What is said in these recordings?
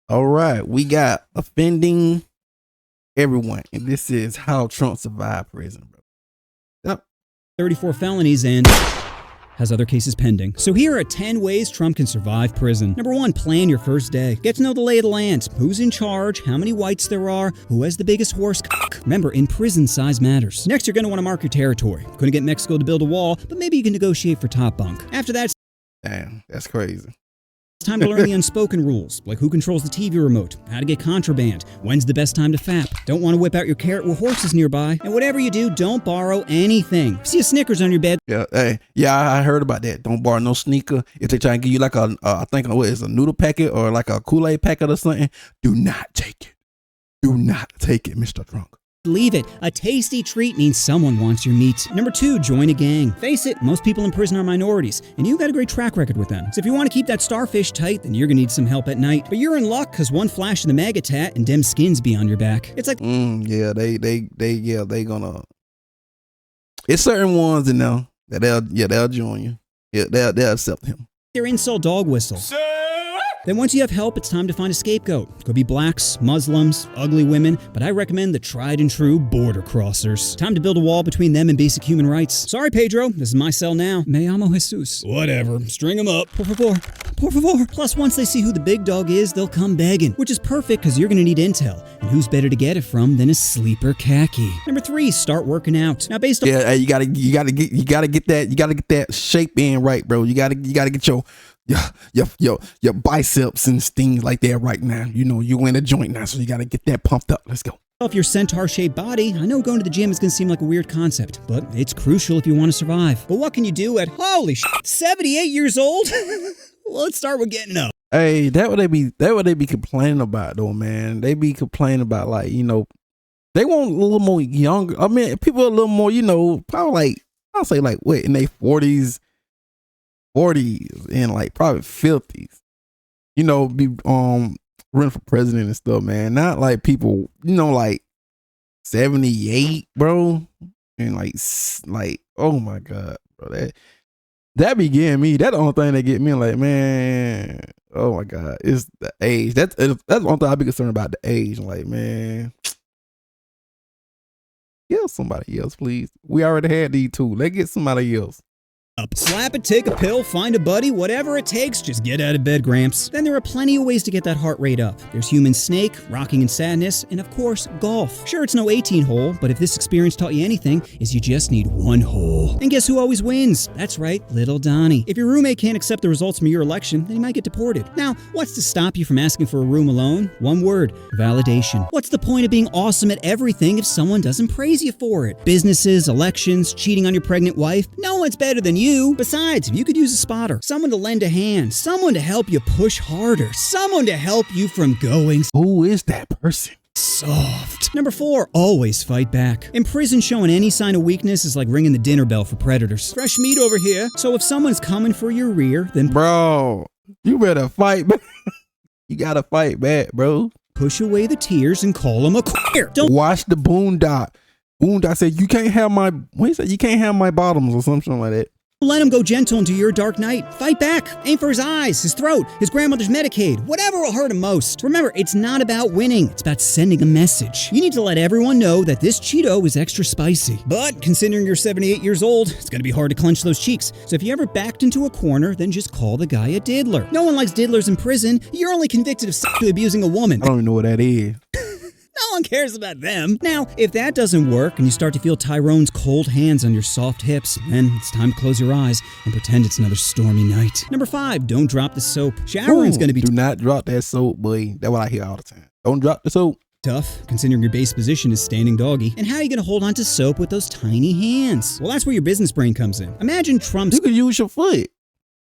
All right, we got offending everyone, and this is how Trump survived prison, bro. Yep. 34 felonies and has other cases pending. So here are 10 ways Trump can survive prison. Number 1, plan your first day. Get to know the lay of the land. Who's in charge, how many whites there are, who has the biggest horse. Remember, in prison, size matters. Next, you're going to want to mark your territory. Couldn't get Mexico to build a wall, but maybe you can negotiate for top bunk. After that, Damn, that's crazy. it's time to learn the unspoken rules, like who controls the TV remote, how to get contraband, when's the best time to fap, don't want to whip out your carrot with horses nearby, and whatever you do, don't borrow anything. See a Snickers on your bed. Yeah, hey, yeah, I heard about that. Don't borrow no sneaker. If they try and give you like I think what is a noodle packet or like a Kool-Aid packet or something, do not take it. Do not take it, Mr. Drunk. Leave it. A tasty treat means someone wants your meat. Number 2, join a gang. Face it, most people in prison are minorities, and you've got a great track record with them. So if you want to keep that starfish tight, then you're gonna need some help at night. But you're in luck, cause one flash of the MAGA tat and dem skins be on your back. It's like, yeah, they gonna. It's certain ones in there that they'll join you. Yeah, they'll accept him. their insult dog whistle. Then once you have help, it's time to find a scapegoat. Could be blacks, Muslims, ugly women, but I recommend the tried and true border crossers. Time to build a wall between them and basic human rights. Sorry, Pedro, this is my cell now. Me llamo Jesus. Whatever, string them up. Por favor. Por favor. Plus, once they see who the big dog is, they'll come begging, which is perfect because you're gonna need intel. And who's better to get it from than a sleeper khaki? Number 3, start working out. Now, based on you gotta get that shape in right, bro. You gotta get your biceps and things like that right now. You know, you in a joint now, so you gotta get that pumped up. Let's go. Off your centaur-shaped body, I know going to the gym is going to seem like a weird concept, but it's crucial if you want to survive. But what can you do at, holy shit, 78 years old? Well, let's start with getting up. Hey, that what they be complaining about though, man. They be complaining about, like, you know, they want a little more younger. I mean, people a little more, you know, probably like, I'll say like what, in their 40s and like probably 50s. You know, be running for president and stuff, man. Not like people, you know, like 78, bro. And like, oh my God, bro. That be getting me. That's the only thing that get me, like, man, oh my God. It's the age. That's the only thing I be concerned about, the age. Like, man, get somebody else, please. We already had these two. Let's get somebody else. Up. Slap it, take a pill, find a buddy, whatever it takes, just get out of bed, Gramps. Then there are plenty of ways to get that heart rate up. There's human snake, rocking in sadness, and of course, golf. Sure, it's no 18-hole, but if this experience taught you anything, is you just need one hole. And guess who always wins? That's right, little Donnie. If your roommate can't accept the results from your election, then he might get deported. Now, what's to stop you from asking for a room alone? One word, validation. What's the point of being awesome at everything if someone doesn't praise you for it? Businesses, elections, cheating on your pregnant wife? No one's better than you. Besides, if you could use a spotter, someone to lend a hand, someone to help you push harder, someone to help you from going Who is that person? soft. Number 4, always fight back. In prison, showing any sign of weakness is like ringing the dinner bell for predators. Fresh meat over here. So if someone's coming for your rear, then bro, you better fight back. You gotta fight back, bro. Push away the tears and call them a queer. Don't watch the Boondock. Boondock said you can't have my, what he said, you can't have my bottoms or something like that. let him go gentle into your dark night. Fight back. Aim for his eyes, his throat, his grandmother's Medicaid, whatever will hurt him most. Remember, it's not about winning. It's about sending a message. You need to let everyone know that this Cheeto is extra spicy. But considering you're 78 years old, it's going to be hard to clench those cheeks. So if you ever backed into a corner, then just call the guy a diddler. No one likes diddlers in prison. You're only convicted of sexually abusing a woman. I don't even know what that is. No one cares about them. Now, if that doesn't work and you start to feel Tyrone's cold hands on your soft hips, then it's time to close your eyes and pretend it's another stormy night. Number 5, don't drop the soap. Showering's going to be do not drop that soap, boy. That's what I hear all the time. Don't drop the soap. Tough, considering your base position is standing doggy. And how are you going to hold on to soap with those tiny hands? Well, that's where your business brain comes in. Imagine Trump's... You could use your foot,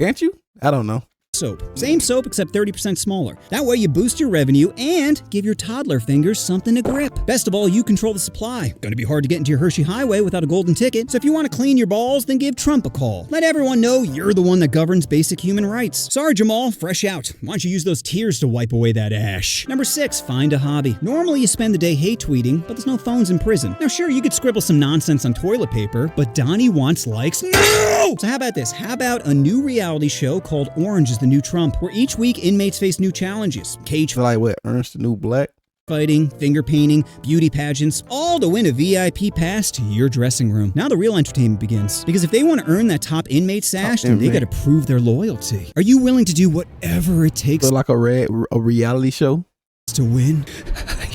can't you? I don't know. Soap. Same soap except 30% smaller. That way you boost your revenue and give your toddler fingers something to grip. Best of all, you control the supply. Going to be hard to get into your Hershey Highway without a golden ticket, so if you want to clean your balls, then give Trump a call. Let everyone know you're the one that governs basic human rights. Sorry, Jamal, fresh out. Why don't you use those tears to wipe away that ash? Number 6, find a hobby. Normally you spend the day hate tweeting, but there's no phones in prison. Now sure, you could scribble some nonsense on toilet paper, but Donnie wants likes. No! No! So how about this? How about a new reality show called Orange is the New Trump, where each week inmates face new challenges. Cage Like what? Ernst the New Black? fighting, finger painting, beauty pageants, all to win a VIP pass to your dressing room. Now the real entertainment begins. Because if they want to earn that top inmate sash, then they got to prove their loyalty. Are you willing to do whatever it takes So like a reality show? to win?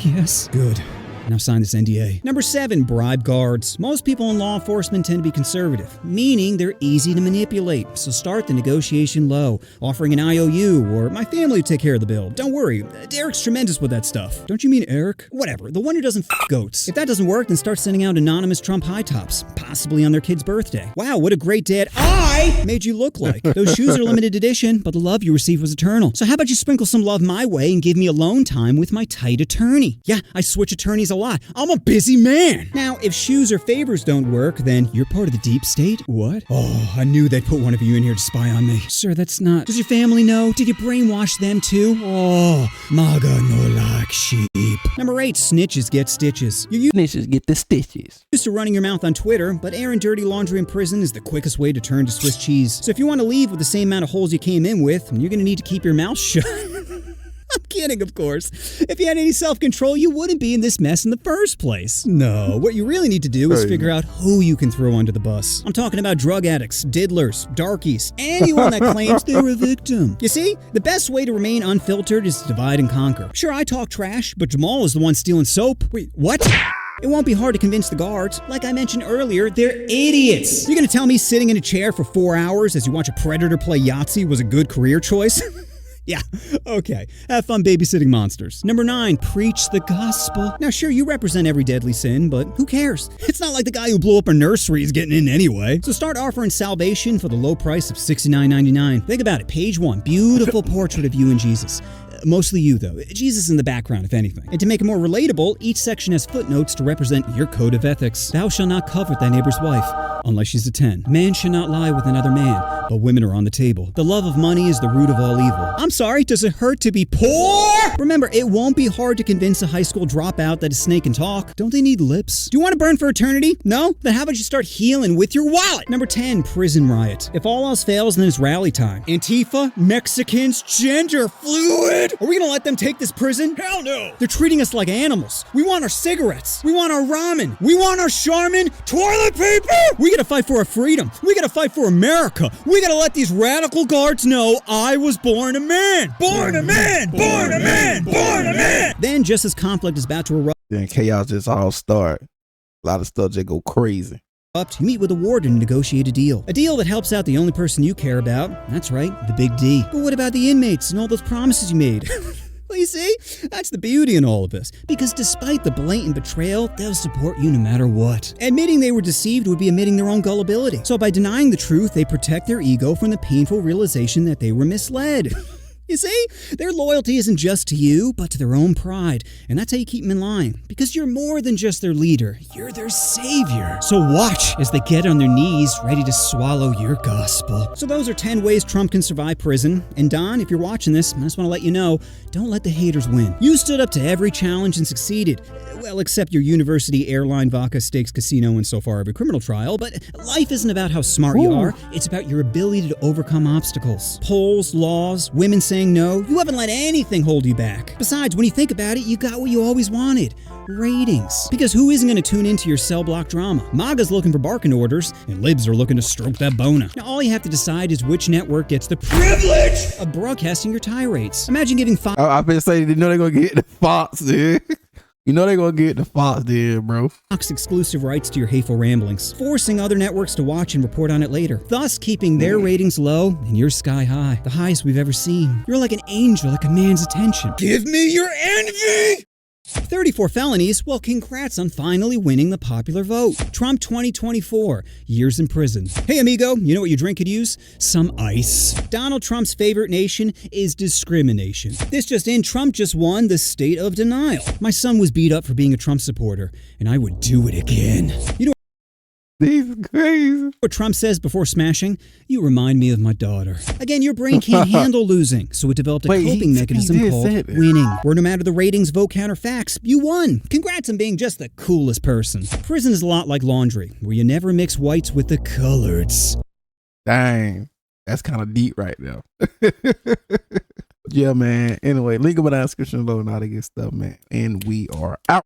Yes. Good. Now sign this NDA. Number 7, bribe guards. Most people in law enforcement tend to be conservative, meaning they're easy to manipulate. So start the negotiation low, offering an IOU or my family will take care of the bill. Don't worry, Derek's tremendous with that stuff. Don't you mean Eric? Whatever, the one who doesn't f goats. If that doesn't work, then start sending out anonymous Trump high tops, possibly on their kid's birthday. Wow, what a great dad I made you look like. Those shoes are limited edition, but the love you received was eternal. So how about you sprinkle some love my way and give me alone time with my tight attorney? Yeah, I switch attorneys a lot. I'm a busy man. Now, if shoes or favors don't work, then you're part of the deep state? What? Oh, I knew they'd put one of you in here to spy on me. Sir, that's not... Does your family know? Did you brainwash them too? Oh, MAGA no like sheep. Number 8, snitches get stitches. You're Snitches get the stitches. used to running your mouth on Twitter, but airing dirty laundry in prison is the quickest way to turn to Swiss cheese. So if you want to leave with the same amount of holes you came in with, you're going to need to keep your mouth shut. I'm kidding, of course. If you had any self-control, you wouldn't be in this mess in the first place. No, what you really need to do is figure out who you can throw under the bus. I'm talking about drug addicts, diddlers, darkies, anyone that claims they're a victim. You see, the best way to remain unfiltered is to divide and conquer. Sure, I talk trash, but Jamal is the one stealing soap. Wait, what? It won't be hard to convince the guards. Like I mentioned earlier, they're idiots. You're gonna tell me sitting in a chair for 4 hours as you watch a predator play Yahtzee was a good career choice? Yeah, okay. Have fun babysitting monsters. Number 9, preach the gospel. Now, sure, you represent every deadly sin, but who cares? It's not like the guy who blew up a nursery is getting in anyway. So start offering salvation for the low price of $69.99. Think about it. Page 1, beautiful portrait of you and Jesus. Mostly you, though. Jesus in the background, if anything. And to make it more relatable, each section has footnotes to represent your code of ethics. Thou shalt not covet thy neighbor's wife, unless she's a 10. Man shall not lie with another man, but women are on the table. The love of money is the root of all evil. I'm sorry, does it hurt to be poor? Remember, it won't be hard to convince a high school dropout that a snake can talk. Don't they need lips? Do you want to burn for eternity? No? Then how about you start healing with your wallet? Number 10, prison riot. If all else fails, then it's rally time. Antifa, Mexicans, gender fluid. Are we gonna let them take this prison? Hell no! They're treating us like animals. We want our cigarettes. We want our ramen. We want our Charmin toilet paper! We gotta fight for our freedom. We gotta fight for America. We gotta let these radical guards know I was born a man! Born a man! Born a man! Born a man! Then, just as conflict is about to erupt, Then chaos just all start. A lot of stuff just go crazy. you meet with a warden to negotiate a deal. A deal that helps out the only person you care about. That's right, the big D. But what about the inmates and all those promises you made? Well, you see, that's the beauty in all of this. Because despite the blatant betrayal, they'll support you no matter what. Admitting they were deceived would be admitting their own gullibility. So by denying the truth, they protect their ego from the painful realization that they were misled. You see, their loyalty isn't just to you, but to their own pride. And that's how you keep them in line. Because you're more than just their leader. You're their savior. So watch as they get on their knees, ready to swallow your gospel. So those are 10 ways Trump can survive prison. And Don, if you're watching this, I just want to let you know, don't let the haters win. You stood up to every challenge and succeeded. Well, except your university airline vodka stakes casino and so far every criminal trial. But life isn't about how smart you are. It's about your ability to overcome obstacles. Polls, laws, women saying no. You haven't let anything hold you back. Besides, when you think about it, you got what you always wanted. Ratings. Because who isn't going to tune into your cell block drama? MAGA's looking for barking orders, and libs are looking to stroke that boner. Now, all you have to decide is which network gets the privilege of broadcasting your tirades. Imagine giving Fox... I've been saying, you know they're going to get the Fox, dude. You know they're going to get the Fox, dude, bro. exclusive rights to your hateful ramblings, forcing other networks to watch and report on it later, thus keeping their ratings low and yours sky high, the highest we've ever seen. You're like an angel that commands attention. Give me your envy! 34 felonies? Well, congrats on finally winning the popular vote. Trump 2024, years in prison. Hey, amigo, you know what your drink could use? Some ice. Donald Trump's favorite nation is discrimination. This just in, Trump just won the state of denial. My son was beat up for being a Trump supporter, and I would do it again. You know These crazy. what Trump says before smashing? You remind me of my daughter. Again, your brain can't handle losing, so it developed a coping mechanism called winning, where no matter the ratings, vote count, or facts, you won. Congrats on being just the coolest person. Prison is a lot like laundry, where you never mix whites with the coloreds. Dang. That's kind of deep right now. Yeah, man. Anyway, link in my description below and all that good stuff, man. And we are out.